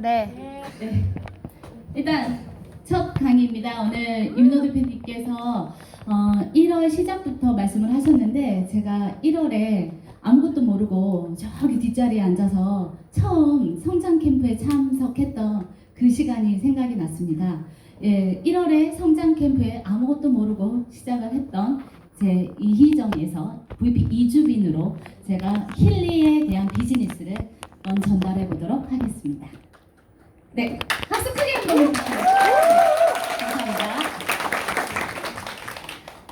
네. 네. 일단 첫 강의입니다. 오늘 윤호 대표님께서 1월 시작부터 말씀을 하셨는데 제가 1월에 아무것도 모르고 저기 뒷자리에 앉아서 처음 성장 캠프에 참석했던 그 시간이 생각이 났습니다. 예, 1월에 성장 캠프에 아무것도 모르고 시작을 했던 제 이희정에서 VP 이주빈으로 제가 힐리에 대한 비즈니스를 한번 전달해 보도록 하겠습니다. 네, 박수 크게 한번 감사합니다.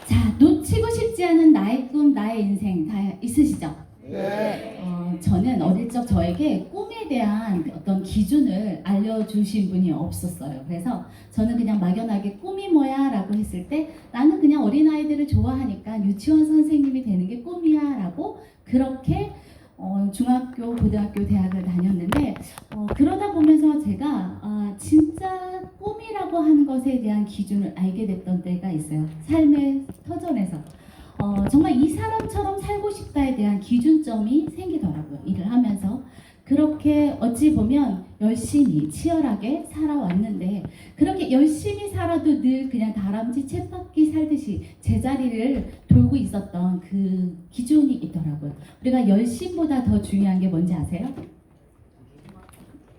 자, 놓치고 싶지 않은 나의 꿈, 나의 인생 다 있으시죠? 네. 저는 어릴 적 저에게 꿈에 대한 어떤 기준을 알려주신 분이 없었어요. 그래서 저는 그냥 막연하게 꿈이 뭐야? 라고 했을 때 나는 그냥 어린아이들을 좋아하니까 유치원 선생님이 되는 게 꿈이야 라고 그렇게 중학교, 고등학교, 대학을 다녔는데 그러다 보면서 제가 진짜 꿈이라고 하는 것에 대한 기준을 알게 됐던 때가 있어요. 삶의 터전에서 정말 이 사람처럼 살고 싶다에 대한 기준점이 생기더라고요. 일을 하면서 그렇게 어찌 보면 열심히 치열하게 살아왔는데 그렇게 열심히 살아도 늘 그냥 다람쥐 쳇바퀴 살듯이 제자리를 돌고 있었던 그 기준이 있더라고요. 우리가 열심보다 더 중요한 게 뭔지 아세요?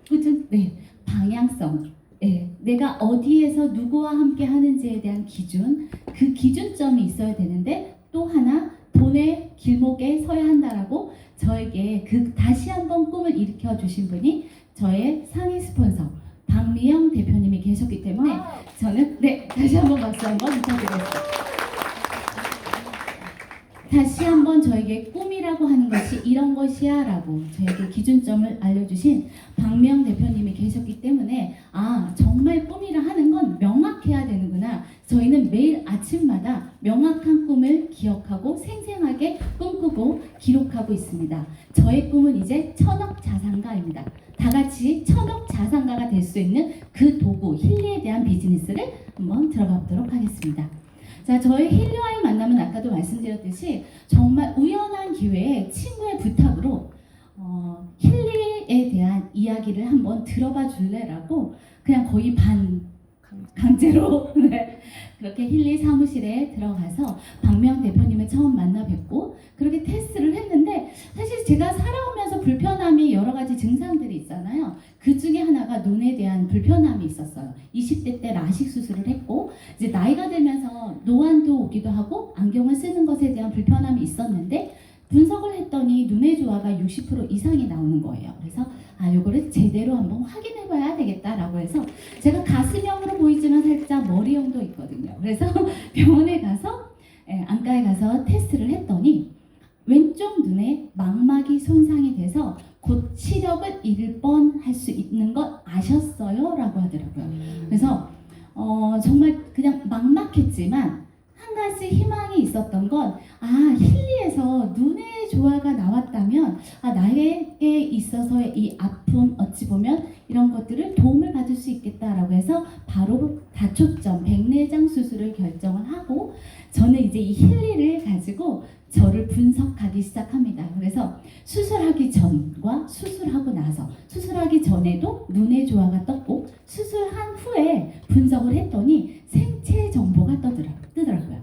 그죠? 네, 방향성. 네, 내가 어디에서 누구와 함께 하는지에 대한 기준, 그 기준점이 있어야 되는데 또 하나 돈의 길목에 서야 한다라고 저에게 다시 한번 꿈을 일으켜 주신 분이 저의 상위 스폰서 박미영 대표님이 계셨기 때문에 저는 다시 한번 박수 한번 부탁드리겠습니다. 다시 한번 저에게 꿈이라고 하는 것이 이런 것이야 라고 저에게 기준점을 알려주신 박미영 대표님이 계셨기 때문에 정말 꿈이라 하는 건 명확해야 되는구나. 저희는 매일 아침마다 명확한 꿈을 기억하고 생생하게 꿈꾸고 기록하고 있습니다. 저의 꿈은 이제 1000억 자산가입니다. 다 같이 1000억 자산가가 될 수 있는 그 도구 힐리에 대한 비즈니스를 한번 들어가 보도록 하겠습니다. 자, 저의 힐리와의 만남은 아까도 말씀드렸듯이 정말 우연한 기회에 친구의 부탁으로 힐리에 대한 이야기를 한번 들어봐 줄래라고 그냥 거의 강제로 그렇게 힐리 사무실에 들어가서 박명 대표님을 처음 만나 뵙고 그렇게 테스트를 했는데 사실 제가 살아오면서 불편함이 여러 가지 증상들이 있잖아요. 그 중에 하나가 눈에 대한 불편함이 있었어요. 20대 때 라식 수술을 했고 이제 나이가 들면서 노안도 오기도 하고 안경을 쓰는 것에 대한 불편함이 있었는데 분석을 했더니 눈의 조화가 60% 이상이 나오는 거예요. 그래서 요거를 제대로 한번 확인해 봐야 되겠다라고 해서 제가 가슴형으로 보이지만 살짝 머리형도 있거든요. 그래서 병원에 가서 안과에 가서 테스트를 했더니 왼쪽 눈에 망막이 손상이 돼서 곧 시력을 잃을 뻔할 수 있는 것 아셨어요? 라고 하더라고요. 그래서 정말 그냥 막막했지만 한 가지 희망이 있었던 건 힐리에서 눈의 조화가 나왔다면 나에게 있어서의 이 아픔 어찌 보면 이런 것들을 도움을 받을 수 있겠다라고 해서 바로 다초점 백내장 수술을 결정을 하고 저는 이제 이 힐리를 가지고 저를 분석하기 시작합니다. 그래서 수술하기 전과 수술하고 나서 수술하기 전에도 눈의 조화가 떴고 수술한 후에 분석을 했더니 생체 정보가 뜨더라고요.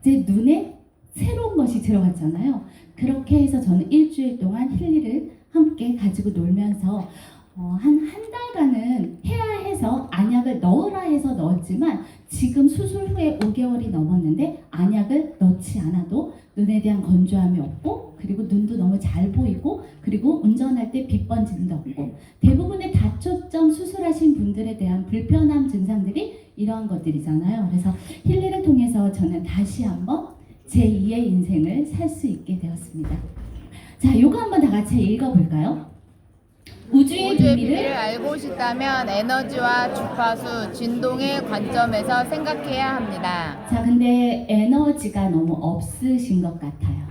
제 눈에 새로운 것이 들어갔잖아요. 그렇게 해서 저는 일주일 동안 힐리를 함께 가지고 놀면서 한 달간은 해야 해서 안약을 넣으라 해서 넣었지만 지금 수술 후에 5개월이 넘었는데 안약을 넣지 않아도 눈에 대한 건조함이 없고 그리고 눈도 너무 잘 보이고 그리고 운전할 때 빛 번짐도 없고 대부분의 다초점 수술하신 분들에 대한 불편함 증상들이 이러한 것들이잖아요. 그래서 힐리를 통해서 저는 다시 한번 제2의 인생을 살 수 있게 되었습니다. 자, 요거 한번 다 같이 읽어볼까요? 우주의 비밀을 알고 싶다면 에너지와 주파수, 진동의 관점에서 생각해야 합니다. 자, 근데 에너지가 너무 없으신 것 같아요.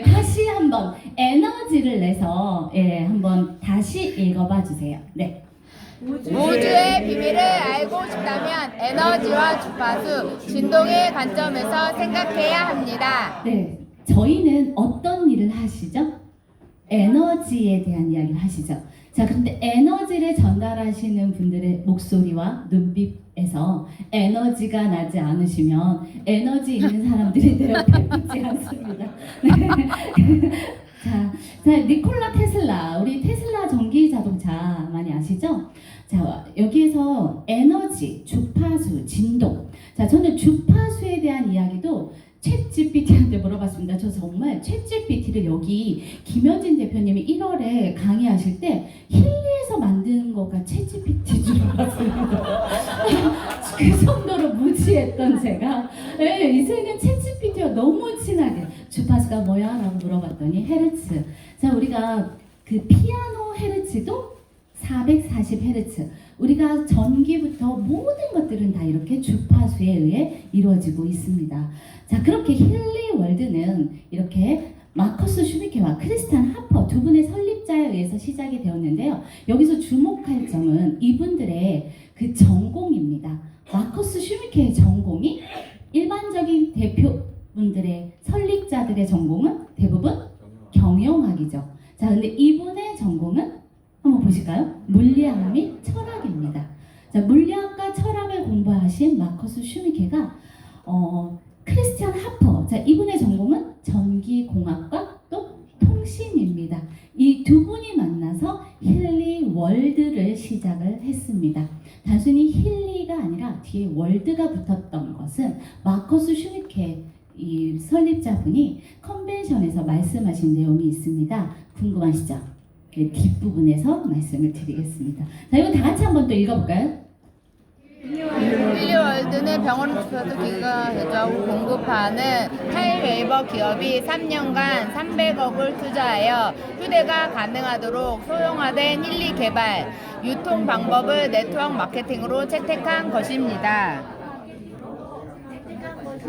다시 한번 에너지를 내서 한번 다시 읽어봐 주세요. 네. 우주의 비밀을 알고 싶다면 에너지와 주파수, 진동의 관점에서 생각해야 합니다. 네, 저희는 어떤 일을 하시죠? 에너지에 대한 이야기를 하시죠. 자, 근데 에너지를 전달하시는 분들의 목소리와 눈빛에서 에너지가 나지 않으시면 에너지 있는 사람들이 내 옆에 있지 않습니다. 네. 자, 니콜라 테슬라, 우리 테슬라 전기 자동차 많이 아시죠? 자, 여기에서 에너지, 주파수, 진동. 자, 저는 주파수에 대한 이야기도 챗GPT한테 물어봤습니다. 저 정말 챗GPT를 여기 김현진 대표님이 1월에 강의하실 때 힐리에서 만든 거가 챗GPT 줄 알았습니다. 그 정도로 무지했던 제가 이제는 챗GPT와 너무 친하게 주파수가 뭐야? 라고 물어봤더니 헤르츠. 자, 우리가 그 피아노 헤르츠도 440Hz. 우리가 전기부터 모든 것들은 다 이렇게 주파수에 의해 이루어지고 있습니다. 자, 그렇게 힐리 월드는 이렇게 마커스 슈미케와 크리스찬 하퍼 두 분의 설립자에 의해서 시작이 되었는데요. 여기서 주목할 점은 이분들의 그 전공입니다. 마커스 슈미케의 전공이 일반적인 대표분들의 설립자들의 전공은 대부분 경영학이죠. 자, 근데 이분의 전공은 한번 보실까요? 물리학 및 철학입니다. 자, 물리학과 철학을 공부하신 마커스 슈미케가 크리스티안 하퍼, 자, 이분의 전공은 전기공학과 또 통신입니다. 이 두 분이 만나서 힐리 월드를 시작을 했습니다. 단순히 힐리가 아니라 뒤에 월드가 붙었던 것은 마커스 슈미케 이 설립자분이 컨벤션에서 말씀하신 내용이 있습니다. 궁금하시죠? 그 뒷부분에서 말씀을 드리겠습니다. 자, 이거 다 같이 한번 또 읽어볼까요? 힐리월드는 병원 주파수 기기가 제조하고 공급하는 타임웨이버 기업이 3년간 300억을 투자하여 휴대가 가능하도록 소형화된 힐리 개발, 유통 방법을 네트워크 마케팅으로 채택한 것입니다.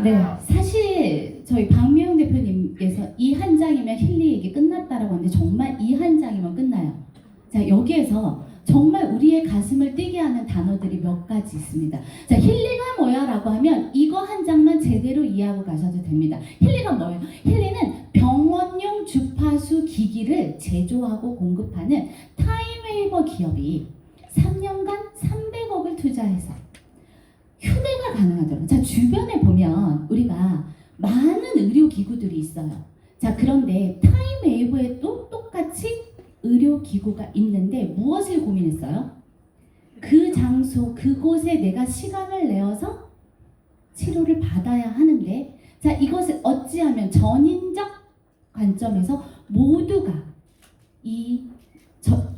네, 사실 저희 박미영 대표님께서 이 한 장이면 힐리 얘기 끝났다라고 하는데 정말 이 한 장이면 끝나요. 자, 여기에서 정말 우리의 가슴을 뛰게 하는 단어들이 몇 가지 있습니다. 자, 힐리가 뭐야? 라고 하면 이거 한 장만 제대로 이해하고 가셔도 됩니다. 힐리가 뭐예요? 힐리는 병원용 주파수 기기를 제조하고 공급하는 타임웨이버 기업이 3년간 300억을 투자해서 휴대가 가능하도록. 자, 주변에 보면 우리가 많은 의료기구들이 있어요. 자, 그런데 타임웨이버에 또 똑같이 의료기구가 있는데 무엇을 고민했어요? 그 장소, 그곳에 내가 시간을 내어서 치료를 받아야 하는데, 자, 이것을 어찌하면 전인적 관점에서 모두가 이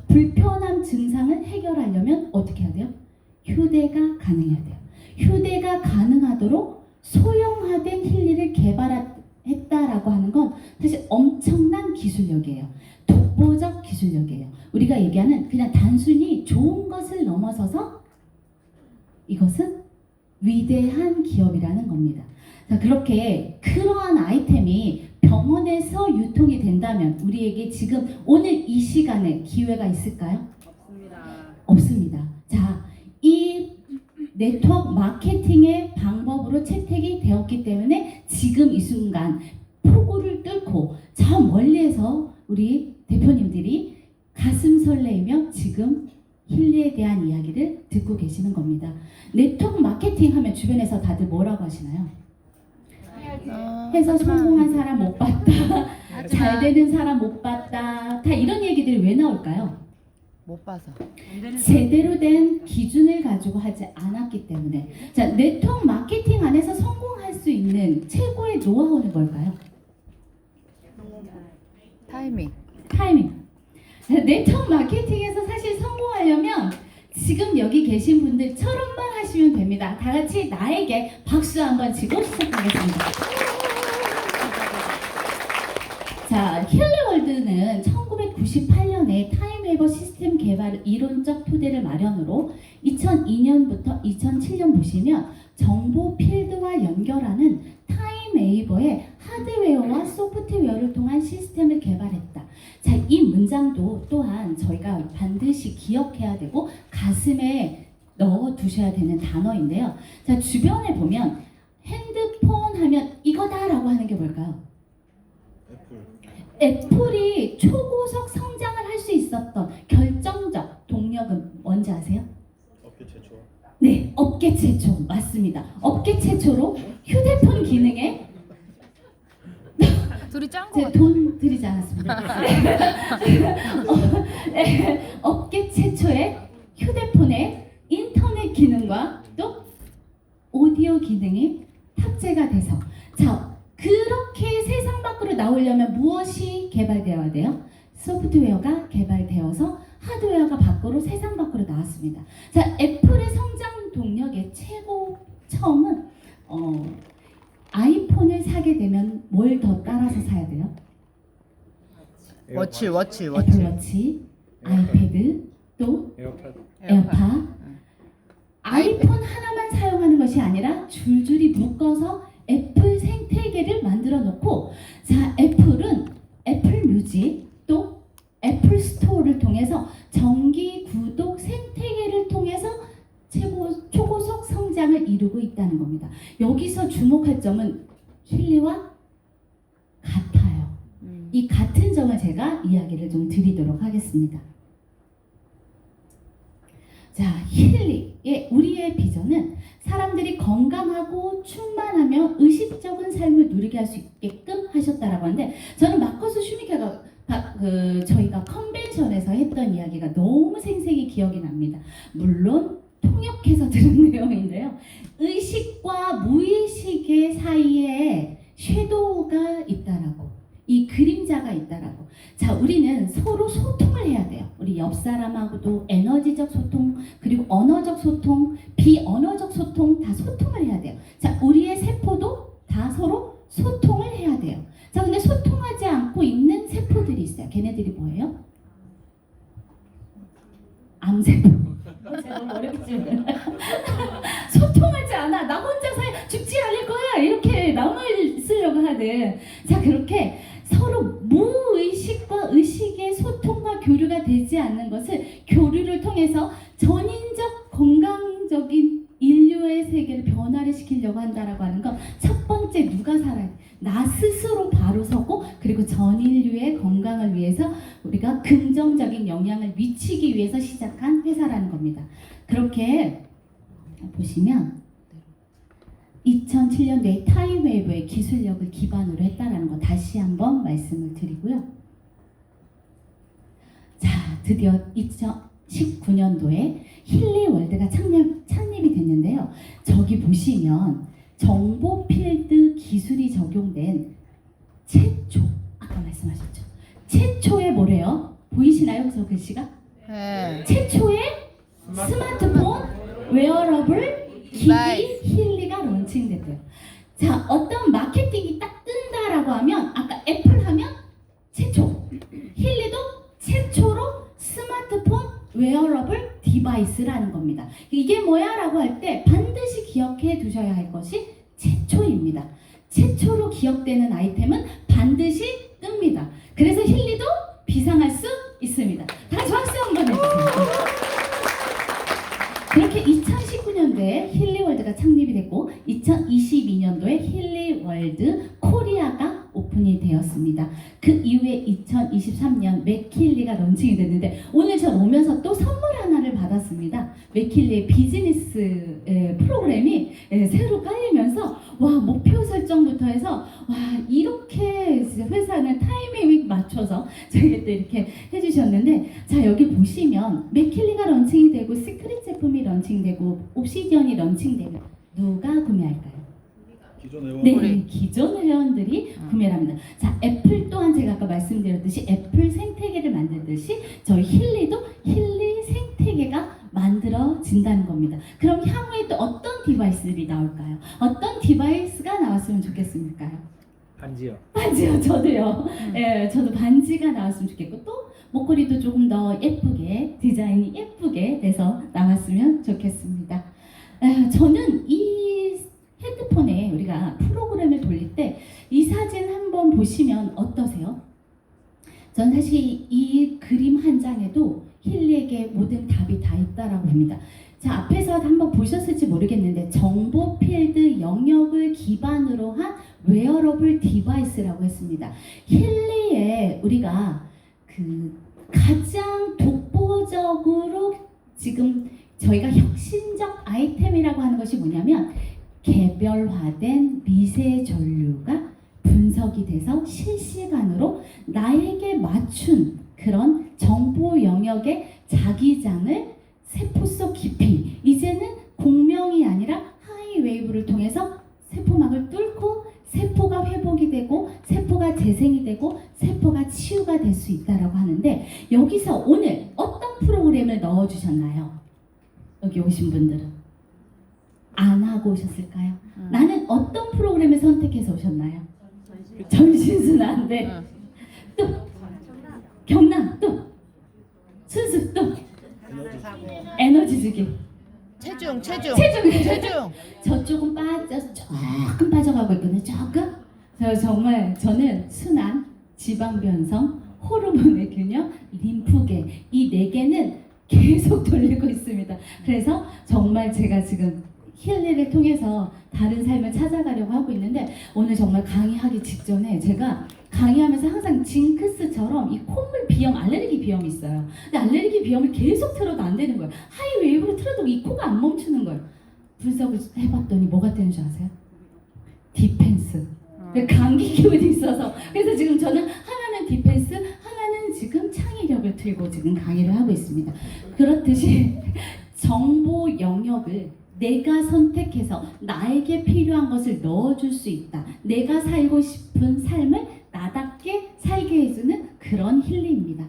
불편함 증상을 해결하려면 어떻게 해야 돼요? 휴대가 가능해야 돼요. 휴대가 가능하도록 소형화된 힐리를 개발했다라고 하는 건 사실 엄청난 기술력이에요. 독보적 기술력이에요. 우리가 얘기하는 그냥 단순히 좋은 것을 넘어서서 이것은 위대한 기업이라는 겁니다. 자, 그렇게 그러한 아이템이 병원에서 유통이 된다면 우리에게 지금 오늘 이 시간에 기회가 있을까요? 없습니다. 자, 이 네트워크 마케팅의 방법으로 채택이 되었기 때문에 지금 이 순간 폭우를 뚫고 저 멀리에서 우리 대표님들이 가슴 설레이며 지금 힐리에 대한 이야기를 듣고 계시는 겁니다. 네트워크 마케팅 하면 주변에서 다들 뭐라고 하시나요? 해서 성공한 사람 못 봤다. 잘 되는 사람 못 봤다. 다 이런 얘기들이 왜 나올까요? 못 봐서. 제대로 된 기준을 가지고 하지 않았기 때문에. 자, 네트워크 마케팅 안에서 성공할 수 있는 최고의 노하우는 뭘까요? 타이밍. 타이밍. 네트워크 마케팅에서 사실 성공하려면 지금 여기 계신 분들처럼만 하시면 됩니다. 다 같이 나에게 박수 한번 치고 시작하겠습니다. 자, 힐리월드는 1998년에 타임웨이버 시스템 개발 이론적 토대를 마련으로 2002년부터 2007년 보시면 정보 필드와 연결하는 타임웨이버의 하드웨어와 소프트웨어를 통한 시스템을 개발했다. 자, 이 문장도 또한 저희가 반드시 기억해야 되고 가슴에 넣어 두셔야 되는 단어인데요. 자, 주변에 보면 핸드폰 하면 이거다라고 하는 게 뭘까요? 애플이 초고속 성장을 할 수 있었던 결정 뭔지 아세요? 업계 최초. 네, 업계 최초 맞습니다. 업계 최초로 휴대폰 기능에 둘이 짠거 제 같아. 돈 드리지 않았습니다. 업계 최초의 휴대폰에 인터넷 기능과 또 오디오 기능이 탑재가 돼서 자 그렇게 세상 밖으로 나오려면 무엇이 개발되어야 돼요? 소프트웨어가 개발되어서 하드웨어가 밖으로 세상 밖으로 나왔습니다. 자 애플의 성장 동력의 최고 처음은 아이폰을 사게 되면 뭘 더 따라서 사야 돼요? 워치. 애플워치, 아이패드, 또 에어팟. 에어팟. 아이폰 하나만 사용하는 것이 아니라 줄줄이 묶어서 애플 생태계를 만들어 놓고 자 애플은 애플 뮤직 또 애플 스토어를 통해서 정기 구독 생태계를 통해서 초고속 성장을 이루고 있다는 겁니다. 여기서 주목할 점은 힐리와 같아요. 이 같은 점을 제가 이야기를 좀 드리도록 하겠습니다. 자, 힐리의 우리의 비전은 사람들이 건강하고 충만하며 의식적인 삶을 누리게 할 수 있게끔 하셨다라고 하는데 저는 마커스 슈미케가 저희가 컨벤션에서 했던 이야기가 너무 생생히 기억이 납니다. 물론 통역해서 들은 내용인데요. 의식과 무의식의 사이에 섀도우가 있다라고 이 그림자가 있다라고. 자, 우리는 서로 소통을 해야 돼요. 우리 옆 사람하고도 에너지적 소통, 그리고 언어적 소통, 비언어적 소통 다 소통을 해야 돼요. 자, 우리의 세포도 다 서로 소통을 해야 돼요. 자, 근데 소통하지 않고 있는 세포들이 있어요. 걔네들이 뭐예요? 암세포. 제가 너무 어렵지만 소통하지 않아. 나 혼자 죽지 않을 거야. 이렇게 남을 쓰려고 하는. 자, 그렇게 서로 무의식과 의식의 소통과 교류가 되지 않는 것을 교류를 통해서 전인적 건강적인 인류의 세계를 변화를 시키려고 한다라고 하는 건 첫 번째 누가 살아야 돼? 나 스스로 바로 서고 그리고 전 인류의 건강을 위해서 우리가 긍정적인 영향을 미치기 위해서 시작한 회사라는 겁니다. 그렇게 보시면 2007년도에 타임웨이브의 기술력을 기반으로 했다는 거 다시 한번 말씀을 드리고요. 자, 드디어 2019년도에 힐리월드가 창립이 됐는데요. 저기 보시면 정보 필드 기술이 적용된 최초, 아까 말씀하셨죠? 최초의 뭐래요? 보이시나요? 저 글씨가? 네. 최초의 스마트폰 웨어러블 기기 힐리가 런칭됐대요. 자, 어떤 마케팅이 딱 뜬다라고 하면 아까 애플 하면 최초, 힐리도 최초로 스마트폰 웨어러블 디바이스라는 겁니다. 이게 뭐야? 라고 할 때 반드시 기억해 두셔야 할 것이 최초입니다. 최초로 기억되는 아이템은 반드시 뜹니다. 그래서 힐리도 비상할 수 있습니다. 다 같이 박수 한번 해주세요. 그렇게 2019년도에 힐리월드가 창립이 됐고 2022년도에 힐리월드 코리아가 오픈이 되었습니다. 그 이후에 2023년 맥킬리가 런칭이 됐는데 오늘 저 오면서 또 선물 하나를 받았습니다. 맥킬리의 비즈니스 프로그램이 새로 깔리면서 와 목표 설정부터 해서 와 이렇게 회사는 타이밍 맞춰서 저에게 또 이렇게 해주셨는데 자 여기 보시면 맥킬리가 런칭이 되고 시크릿 제품이 런칭되고 옵시디언이 런칭되면 누가 구매할까요? 기존 회원. 네, 기존 회원들이 구매를 합니다. 자, 애플 또한 제가 아까 말씀드렸듯이 애플 생태계를 만들듯이 저희 힐리도 힐리 생태계가 만들어진다는 겁니다. 그럼 향후에 또 어떤 디바이스들이 나올까요? 어떤 디바이스가 나왔으면 좋겠습니까? 반지요. 반지요, 저도요. 예, 저도 반지가 나왔으면 좋겠고 또 목걸이도 조금 더 예쁘게 디자인이 예쁘게 돼서 나왔으면 좋겠습니다. 저는 이 핸드폰에 우리가 프로그램을 돌릴 때 이 사진 한번 보시면 어떠세요? 전 사실 이 그림 한 장에도 힐리에게 모든 답이 다 있다라고 봅니다. 자, 앞에서 한번 보셨을지 모르겠는데 정보 필드 영역을 기반으로 한 웨어러블 디바이스라고 했습니다. 힐리에 우리가 그 가장 독보적으로 지금 저희가 혁신적 아이템이라고 하는 것이 뭐냐면 개별화된 미세 전류가 분석이 돼서 실시간으로 나에게 맞춘 그런 정보 영역의 자기장을 세포 속 깊이, 이제는 공명이 아니라 하이웨이브를 통해서 세포막을 뚫고 세포가 회복이 되고 세포가 재생이 되고 세포가 치유가 될 수 있다라고 하는데, 여기서 오늘 어떤 프로그램을 넣어주셨나요? 여기 오신 분들은 안 하고 오셨을까요? 나는 어떤 프로그램을 선택해서 오셨나요? 전신순환. 네. 또 경남, 또 순수, 또 에너지 주기. 체중. 체중. 체중. 조금 조금 빠져가고 있거든요. 조금. 정말 저는 순환, 지방 변성, 호르몬의 균형, 림프계, 이 4개는 계속 돌리고 있습니다. 그래서 정말 제가 지금 힐리를 통해서 다른 삶을 찾아가려고 하고 있는데, 오늘 정말 강의하기 직전에 제가 강의하면서 항상 징크스처럼 이 콧물 비염, 알레르기 비염이 있어요. 근데 알레르기 비염을 계속 틀어도 안 되는 거예요. 하이웨이브로 틀어도 이 코가 안 멈추는 거예요. 분석을 해봤더니 뭐가 되는 줄 아세요? 디펜스. 감기 기운이 있어서. 그래서 지금 저는 하나는 디펜스, 하나는 지금 창의력을 들고 지금 강의를 하고 있습니다. 그렇듯이 정보 영역을 내가 선택해서 나에게 필요한 것을 넣어줄 수 있다. 내가 살고 싶은 삶을 나답게 살게 해주는 그런 힐리입니다.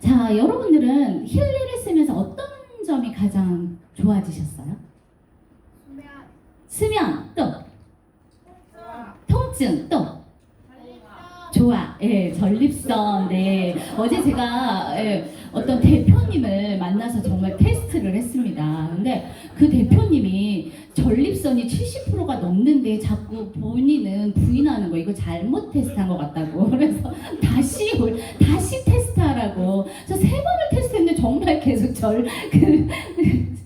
자, 여러분들은 힐리를 쓰면서 어떤 점이 가장 좋아지셨어요? 수면, 또 통증, 또 좋아, 예, 전립선. 네, 어제 제가 어떤 대표님을 만나서 정말 테스트를 했습니다. 근데 그 대표님이 전립선이 70%가 넘는데 자꾸 본인은 부인하는 거, 이거 잘못 테스트한 것 같다고. 그래서 다시 테스트하라고. 저 3번을 테스트했는데 정말 계속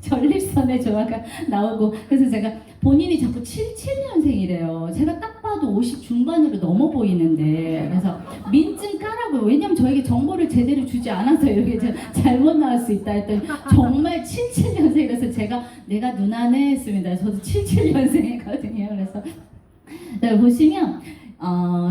전립선의 조화가 나오고, 그래서 제가 본인이 자꾸 77년생이래요. 제가 딱 봐도 50 중반으로 넘어 보이는데, 그래서 민증 까라고요. 왜냐면 저에게 정보를 제대로 주지 않아서 이렇게 잘못 나올 수 있다 했더니 정말 77년생이라서 내가 누나네 했습니다. 저도 77년생이거든요. 그래서 보시면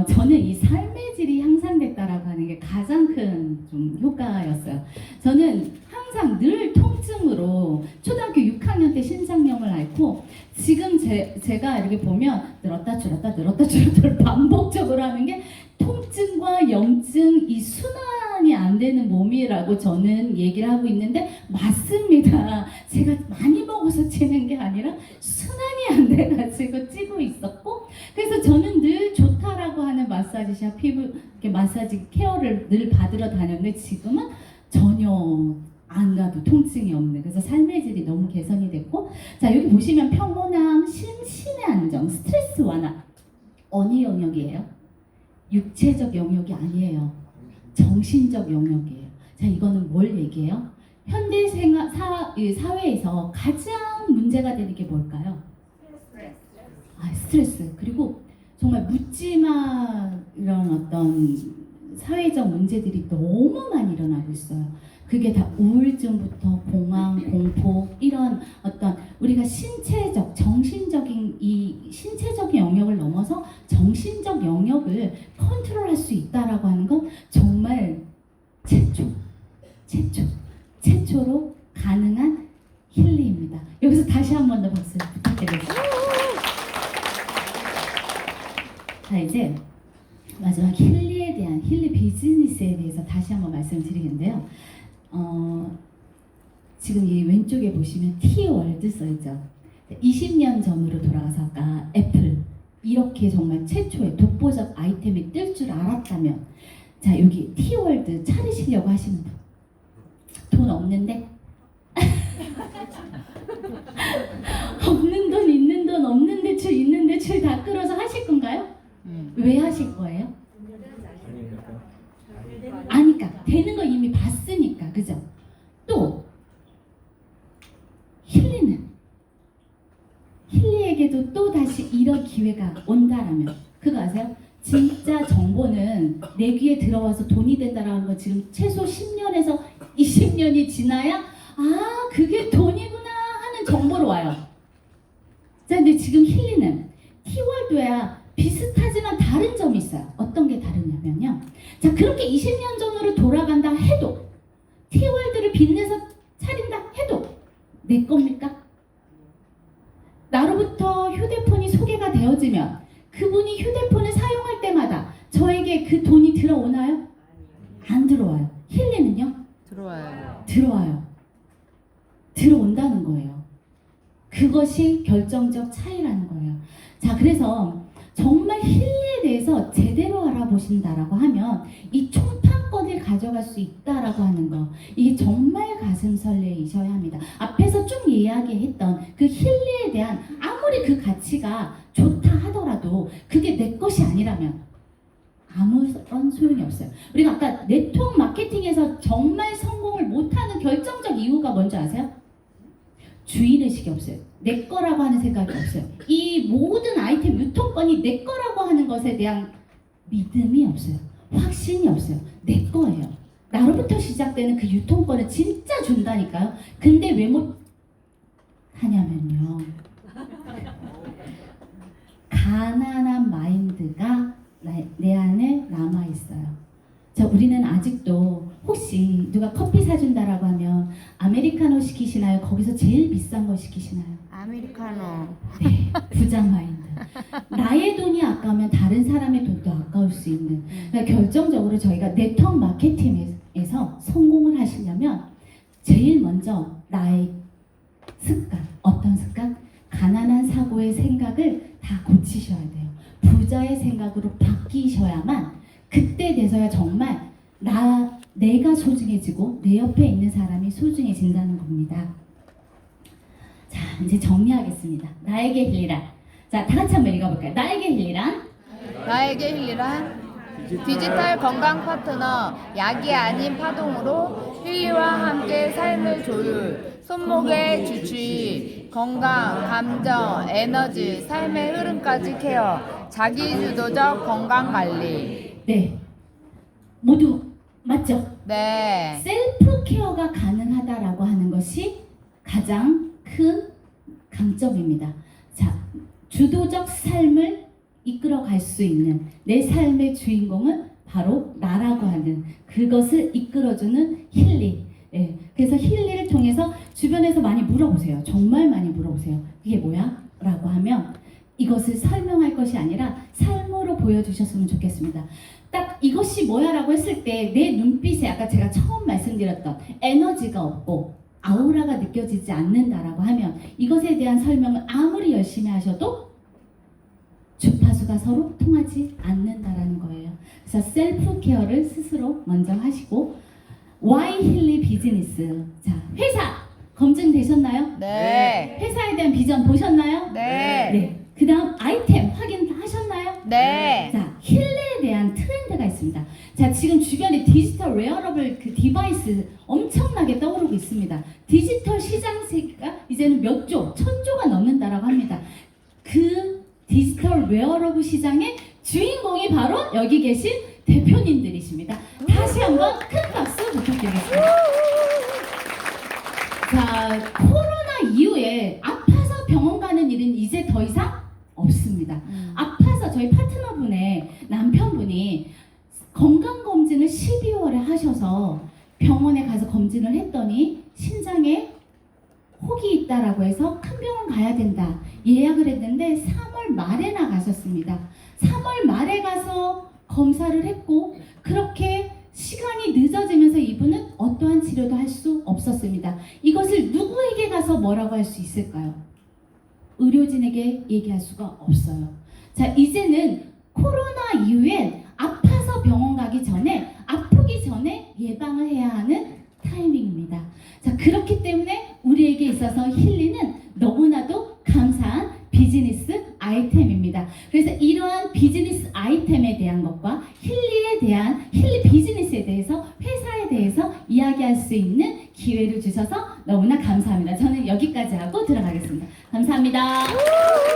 저는 이 삶의 질이 향상됐다라고 하는 게 가장 큰 좀 효과였어요. 저는 항상 늘 통증으로 초등학교 6학년 때 신장염을 앓고, 지금 제가 이렇게 보면 늘었다 줄었다를 반복적으로 하는 게 통증과 염증, 이 순환이 안 되는 몸이라고 저는 얘기를 하고 있는데, 맞습니다. 제가 많이 먹어서 찌는 게 아니라 순환이 안 돼가지고 찌고 있었고, 그래서 저는 늘 좋다라고 하는 마사지샵, 피부 이렇게 마사지 케어를 늘 받으러 다녔는데, 지금은 전혀 안 가도 통증이 없는, 그래서 삶의 질이 너무 개선이 됐고, 자, 여기 보시면 평온함, 심신의 안정, 스트레스 완화, 어느 영역이에요? 육체적 영역이 아니에요. 정신적 영역이에요. 자, 이거는 뭘 얘기해요? 현대 사회에서 가장 문제가 되는 게 뭘까요? 스트레스. 그리고 정말 묻지마 이런 어떤 사회적 문제들이 너무 많이 일어나고 있어요. 그게 다 우울증부터 공황, 공포, 이런 어떤 우리가 신체적, 정신적인 이 신체적인 영역을 넘어서 정신적 영역을 컨트롤할 수 있다라고 하는 건 정말 최초로 가능한 힐리입니다. 여기서 다시 한 번 더 박수 부탁드리겠습니다. 자, 이제 마지막 힐리에 대한, 힐리 비즈니스에 대해서 다시 한번 말씀드리겠는데요. 지금 이 왼쪽에 보시면 T월드 써있죠. 20년 전으로 돌아가서 아까 애플, 이렇게 정말 최초의 독보적 아이템이 뜰 줄 알았다면, 자, 여기 T월드 차리시려고 하시는 분, 돈 없는데? 없는 돈, 있는 돈, 없는 대출, 있는 대출 다 끌어서 하실 건가요? 왜 하실 거예요? 아니까, 되는 거 이미 봤으니까, 그죠? 또 힐리에게도 또 다시 이런 기회가 온다라면, 그거 아세요? 진짜 정보는 내 귀에 들어와서 돈이 된다라는 거 지금 최소 10년에서 20년이 지나야 아, 그게 돈이구나 하는 정보로 와요. 자, 근데 지금 힐리는 티월드야 비슷하지만 다른 점이 있어요. 어떤 게 다르냐면요. 자, 그렇게 20년 전으로 돌아간다 해도 티월드를 빚내서 차린다 해도 내 겁니까? 나로부터 휴대폰이 소개가 되어지면 그분이 휴대폰을 사용할 때마다 저에게 그 돈이 들어오나요? 안 들어와요. 힐리는요? 들어와요. 들어와요. 들어온다는 거예요. 그것이 결정적 차이라는 거예요. 자, 그래서 정말 힐리에 대해서 제대로 알아보신다라고 하면 이 총판권을 가져갈 수 있다라고 하는 거, 이게 정말 가슴 설레이셔야 합니다. 앞에서 쭉 이야기했던 그 힐리에 대한 아무리 그 가치가 좋다 하더라도 그게 내 것이 아니라면 아무런 소용이 없어요. 우리가 아까 네트워크 마케팅에서 정말 성공을 못하는 결정적 이유가 뭔지 아세요? 주인의식이 없어요. 내 거라고 하는 생각이 없어요. 이 모든 아이템 유통권이 내 거라고 하는 것에 대한 믿음이 없어요. 확신이 없어요. 내 거예요. 나로부터 시작되는 그 유통권을 진짜 준다니까요. 근데 왜 못 하냐면요. 가난한 마인드가 내 안에 남아있어요. 자, 우리는 아직도 혹시 누가 커피 사준다라고 하면 아메리카노 시키시나요? 거기서 제일 비싼 거 시키시나요? 아메리카노. 네, 부자 마인드. 나의 돈이 아까우면 다른 사람의 돈도 아까울 수 있는. 그러니까 결정적으로 저희가 네트워크 마케팅에서 성공을 하시려면 제일 먼저 나의 습관, 어떤 습관? 가난한 사고의 생각을 다 고치셔야 돼요. 부자의 생각으로 바뀌셔야만 그때 돼서야 정말 내가 소중해지고 내 옆에 있는 사람이 소중해진다는 겁니다. 자, 이제 정리하겠습니다. 나에게 힐리란. 자, 다 같이 한번 읽어볼까요? 나에게 힐리란? 나에게 힐리란 디지털 건강 파트너, 약이 아닌 파동으로 힐리와 함께 삶을 조율, 손목의 주취, 건강, 감정, 에너지, 삶의 흐름까지 케어, 자기주도적 건강관리. 네, 모두 맞죠? 네. 셀프 케어가 가능하다라고 하는 것이 가장 큰 강점입니다. 자, 주도적 삶을 이끌어 갈 수 있는 내 삶의 주인공은 바로 나라고 하는 그것을 이끌어주는 힐리. 예, 그래서 힐리를 통해서 주변에서 많이 물어보세요. 정말 많이 물어보세요. 이게 뭐야? 라고 하면 이것을 설명할 것이 아니라 삶으로 보여주셨으면 좋겠습니다. 딱 이것이 뭐야 라고 했을 때 내 눈빛에 아까 제가 처음 말씀드렸던 에너지가 없고 아우라가 느껴지지 않는다라고 하면 이것에 대한 설명을 아무리 열심히 하셔도 주파수가 서로 통하지 않는다라는 거예요. 그래서 셀프 케어를 스스로 먼저 하시고 와이 힐리 비즈니스. 자, 회사 검증되셨나요? 네. 회사에 대한 비전 보셨나요? 네. 네. 그 다음 아이템 확인하셨나요? 네. 자, 힐리에 대한 트렌드가 있습니다. 자, 지금 주변에 디지털 웨어러블 그 디바이스 엄청나게 떠오르고 있습니다. 디지털 시장 세계가 이제는 몇 조, 1000조가 넘는다라고 합니다. 그 디지털 웨어러블 시장의 주인공이 바로 여기 계신 대표님들이십니다. 다시 한번 큰 박수 부탁드리겠습니다. 자, 코로나 이후에 아파서 병원 가는 일은 이제 더 이상 없습니다. 아파서 저희 파트너분의 남편분이 건강검진을 12월에 하셔서 병원에 가서 검진을 했더니 심장에 혹이 있다라고 해서 큰 병원 가야 된다 예약을 했는데 3월 말에 나가셨습니다. 3월 말에 가서 검사를 했고 그렇게 시간이 늦어지면서 이분은 어떠한 치료도 할 수 없었습니다. 이것을 누구에게 가서 뭐라고 할 수 있을까요? 의료진에게 얘기할 수가 없어요. 자, 이제는 코로나 이후엔 아파서 병원 가기 전에 아프기 전에 예방을 해야 하는 타이밍입니다. 자, 그렇기 때문에 우리에게 있어서 힐리